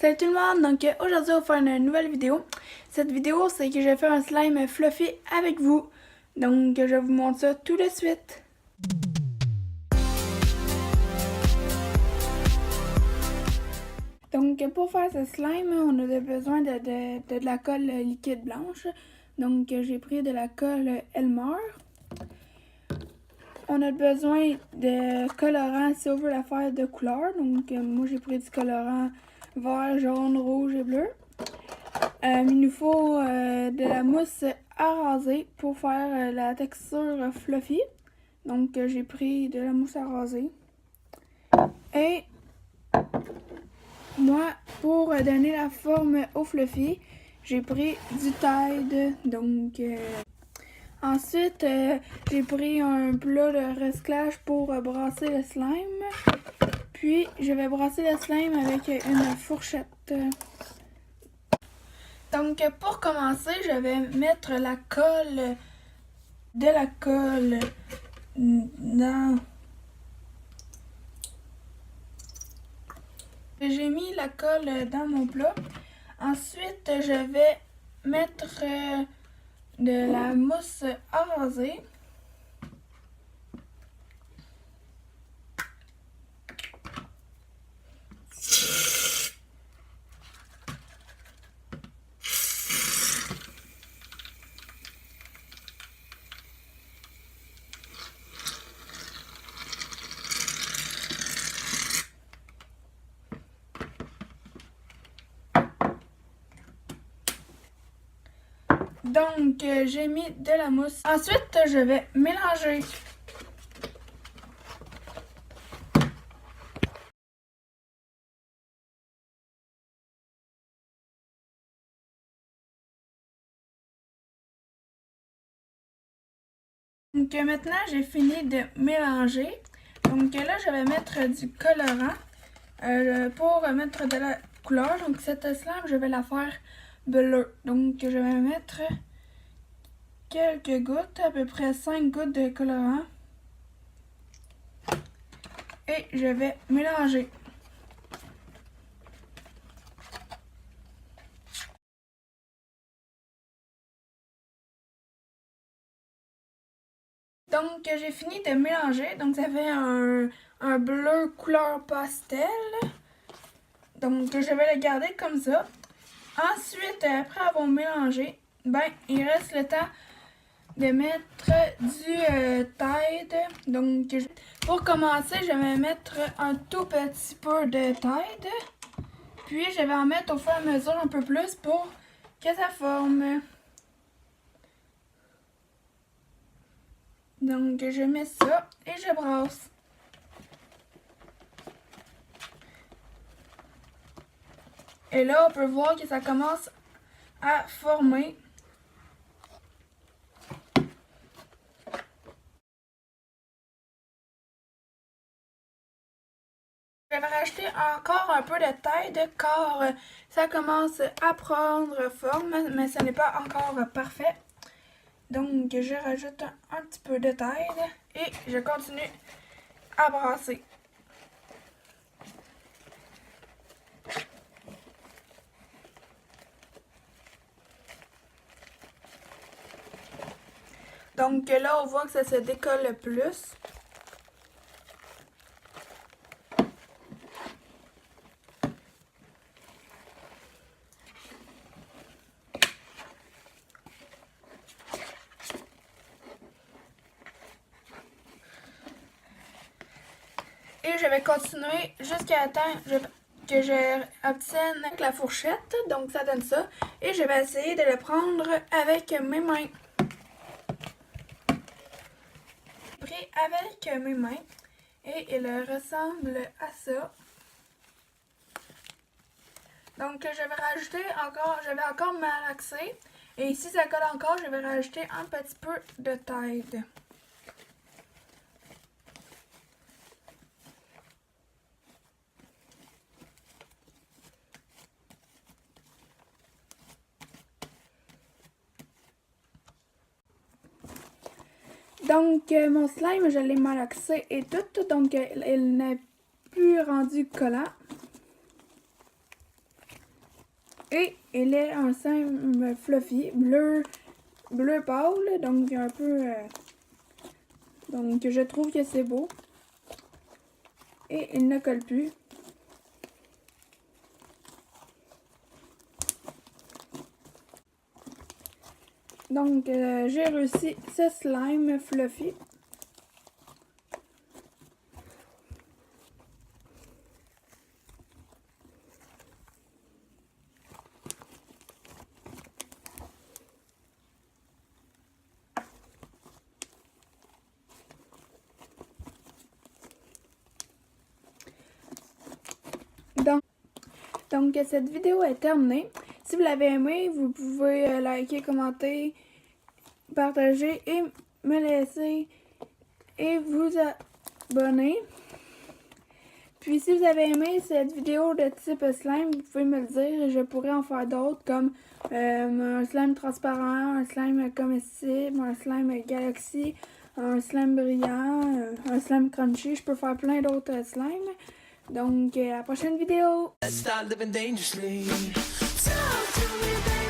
Salut tout le monde, donc aujourd'hui on va faire une nouvelle vidéo. Cette vidéo c'est que je vais faire un slime fluffy avec vous. Donc je vous montre ça tout de suite. Donc pour faire ce slime, on a besoin de la colle liquide blanche. Donc j'ai pris de la colle Elmer. On a besoin de colorant si on veut la faire de couleur. Donc moi j'ai pris du colorant vert, jaune, rouge et bleu. Il nous faut de la mousse à raser pour faire la texture fluffy. Donc j'ai pris de la mousse à raser. Et moi, pour donner la forme au fluffy, j'ai pris du Tide. Donc ensuite, j'ai pris un plat de recyclage pour brasser le slime. Puis je vais brasser le slime avec une fourchette. Donc pour commencer, je vais mettre la colle dans... J'ai mis la colle dans mon plat. Ensuite, je vais mettre de la mousse à raser. Donc, j'ai mis de la mousse. Ensuite, je vais mélanger. Donc, maintenant, j'ai fini de mélanger. Donc, là, je vais mettre du colorant pour mettre de la couleur. Donc, cette slime, je vais la faire bleue. Donc, je vais mettre quelques gouttes, à peu près 5 gouttes de colorant. Et je vais mélanger. Donc j'ai fini de mélanger. Donc ça fait un bleu couleur pastel. Donc je vais le garder comme ça. Ensuite, après avoir mélangé, il reste le temps de mettre du Tide. Donc pour commencer, je vais mettre un tout petit peu de Tide. Puis je vais en mettre au fur et à mesure un peu plus pour que ça forme. Donc je mets ça et je brasse. Et là, on peut voir que ça commence à former. Je vais rajouter encore un peu de Tide car ça commence à prendre forme, mais ce n'est pas encore parfait. Donc, je rajoute un petit peu de Tide et je continue à brasser. Donc là, on voit que ça se décolle plus. Et je vais continuer jusqu'à temps que je obtienne avec la fourchette. Donc ça donne ça. Et je vais essayer de le prendre avec mes mains. Pris avec mes mains. Et il ressemble à ça. Donc je vais rajouter encore, je vais encore malaxer. Et si ça colle encore, je vais rajouter un petit peu de Tide. Donc mon slime, je l'ai malaxé et tout, donc il n'est plus rendu collant. Et il est un slime fluffy, bleu pâle, donc un peu... donc je trouve que c'est beau. Et il ne colle plus. Donc j'ai réussi ce slime fluffy. Donc cette vidéo est terminée. Si vous l'avez aimé, vous pouvez liker, commenter, partager et me laisser et vous abonner. Puis si vous avez aimé cette vidéo de type slime, vous pouvez me le dire et je pourrais en faire d'autres comme un slime transparent, un slime comestible, un slime galaxy, un slime brillant, un slime crunchy. Je peux faire plein d'autres slimes. Donc à la prochaine vidéo! Let's start living dangerously. Talk to me, baby.